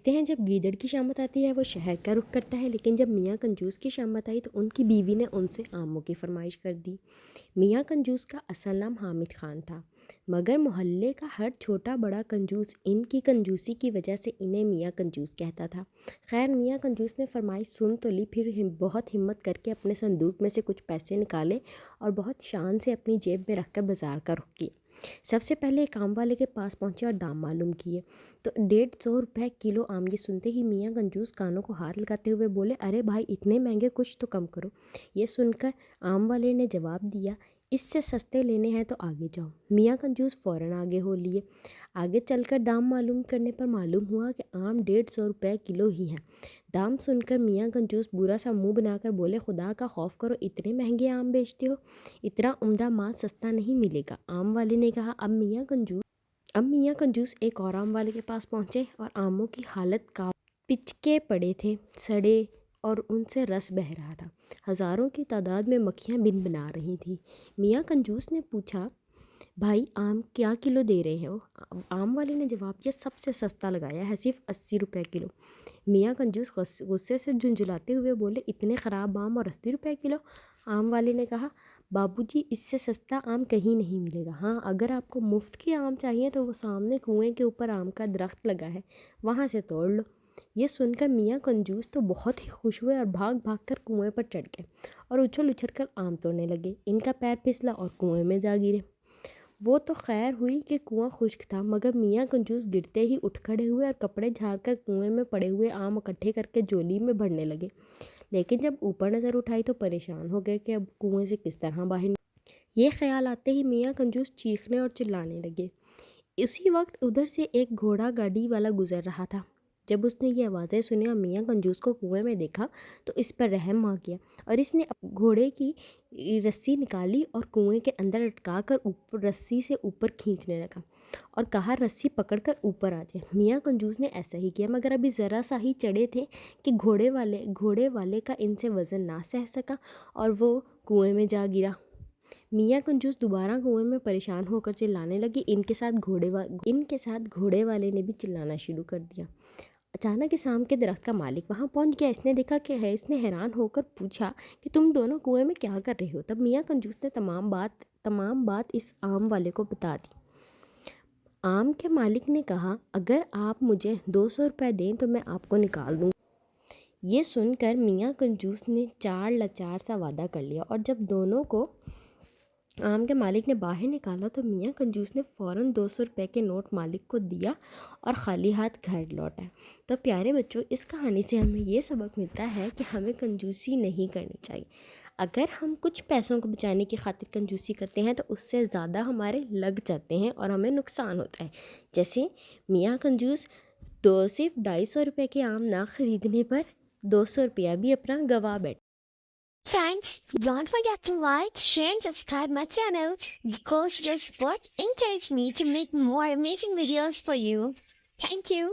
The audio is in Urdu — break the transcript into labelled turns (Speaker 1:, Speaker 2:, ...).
Speaker 1: کہتے ہیں جب گیدڑ کی شامت آتی ہے وہ شہر کا رخ کرتا ہے، لیکن جب میاں کنجوس کی شامت آئی تو ان کی بیوی نے ان سے آموں کی فرمائش کر دی۔ میاں کنجوس کا اصل نام حامد خان تھا، مگر محلے کا ہر چھوٹا بڑا کنجوس ان کی کنجوسی کی وجہ سے انہیں میاں کنجوس کہتا تھا۔ خیر میاں کنجوس نے فرمائش سن تو لی، پھر بہت ہمت کر کے اپنے صندوق میں سے کچھ پیسے نکالے اور بہت شان سے اپنی جیب میں رکھ کر بازار کا رخ کیا۔ سب سے پہلے ایک آم والے کے پاس پہنچے اور دام معلوم کیے تو 150 روپے کلو آم۔ یہ سنتے ہی میاں کنجوس کانوں کو ہاتھ لگاتے ہوئے بولے، ارے بھائی اتنے مہنگے، کچھ تو کم کرو۔ یہ سن کر آم والے نے جواب دیا، اس سے سستے لینے ہیں تو آگے جاؤ۔ میاں کنجوس فوراً آگے ہو لیے۔ آگے چل کر دام معلوم کرنے پر معلوم ہوا کہ آم 150 روپے کلو ہی ہیں۔ دام سن کر میاں کنجوس برا سا منہ بنا کر بولے، خدا کا خوف کرو، اتنے مہنگے آم بیچتے ہو، اتنا عمدہ مال سستا نہیں ملے گا۔ آم والے نے کہا، اب میاں کنجوس ایک اور آم والے کے پاس پہنچے اور آموں کی حالت کا پچکے پڑے تھے، سڑے اور ان سے رس بہہ رہا تھا۔ ہزاروں کی تعداد میں مکھیاں بن بنا رہی تھیں۔ میاں کنجوس نے پوچھا، بھائی آم کیا کلو دے رہے ہو؟ آم والے نے جواب دیا، سب سے سستا لگایا ہے، صرف 80 روپے کلو۔ میاں کنجوس غصے سے جھنجھلاتے ہوئے بولے، اتنے خراب آم اور 80 روپے کلو؟ آم والے نے کہا، بابو جی اس سے سستا آم کہیں نہیں ملے گا، ہاں اگر آپ کو مفت کے آم چاہیے تو وہ سامنے کنویں کے اوپر آم کا درخت لگا ہے، وہاں سے توڑ لو۔ یہ سن کر میاں کنجوس تو بہت ہی خوش ہوئے اور بھاگ بھاگ کر کنویں پر چڑھ گئے اور اچھل اچھل کر آم توڑنے لگے۔ ان کا پیر پھسلا اور کنویں میں جا گرے۔ وہ تو خیر ہوئی کہ کنواں خشک تھا، مگر میاں کنجوس گرتے ہی اٹھ کھڑے ہوئے اور کپڑے جھاڑ کر کنویں میں پڑے ہوئے آم اکٹھے کر کے جولی میں بھرنے لگے، لیکن جب اوپر نظر اٹھائی تو پریشان ہو گئے کہ اب کنویں سے کس طرح باہر یہ خیال آتے ہی میاں کنجوس چیخنے اور چلانے لگے۔ اسی وقت ادھر سے ایک گھوڑا گاڑی والا گزر رہا تھا۔ جب اس نے یہ آوازیں سنی اور میاں کنجوس کو کنویں میں دیکھا تو اس پر رحم آ گیا اور اس نے گھوڑے کی رسی نکالی اور کنویں کے اندر لٹکا کر رسی سے اوپر کھینچنے لگا اور کہا، رسی پکڑ کر اوپر آ جائے۔ میاں کنجوس نے ایسا ہی کیا، مگر ابھی ذرا سا ہی چڑھے تھے کہ گھوڑے والے کا ان سے وزن نہ سہ سکا اور وہ کنویں میں جا گرا۔ میاں کنجوس دوبارہ کنویں میں پریشان ہو کر چلانے لگے۔ ان کے ساتھ گھوڑے والے نے بھی چلانا شروع کر دیا۔ اچانک اس آم کے درخت کا مالک وہاں پہنچ گیا۔ اس نے دیکھا کہ ہے، اس نے حیران ہو کر پوچھا کہ تم دونوں کنویں میں کیا کر رہے ہو؟ تب میاں کنجوس نے تمام بات اس آم والے کو بتا دی۔ آم کے مالک نے کہا، اگر آپ مجھے 200 روپے دیں تو میں آپ کو نکال دوں گا۔ یہ سن کر میاں کنجوس نے چار لاچار سا وعدہ کر لیا اور جب دونوں کو آم کے مالک نے باہر نکالا تو میاں کنجوس نے فوراً 200 روپے کے نوٹ مالک کو دیا اور خالی ہاتھ گھر لوٹا۔ تو پیارے بچوں، اس کہانی سے ہمیں یہ سبق ملتا ہے کہ ہمیں کنجوسی نہیں کرنی چاہیے۔ اگر ہم کچھ پیسوں کو بچانے کی خاطر کنجوسی کرتے ہیں تو اس سے زیادہ ہمارے لگ جاتے ہیں اور ہمیں نقصان ہوتا ہے۔ جیسے میاں کنجوس صرف 250 روپے کے آم نہ خریدنے پر 200 روپیہ بھی اپنا گوا بیٹھے۔
Speaker 2: Friends, don't forget to like, share, and subscribe my channel because your support encourages me to make more amazing videos for you. Thank you.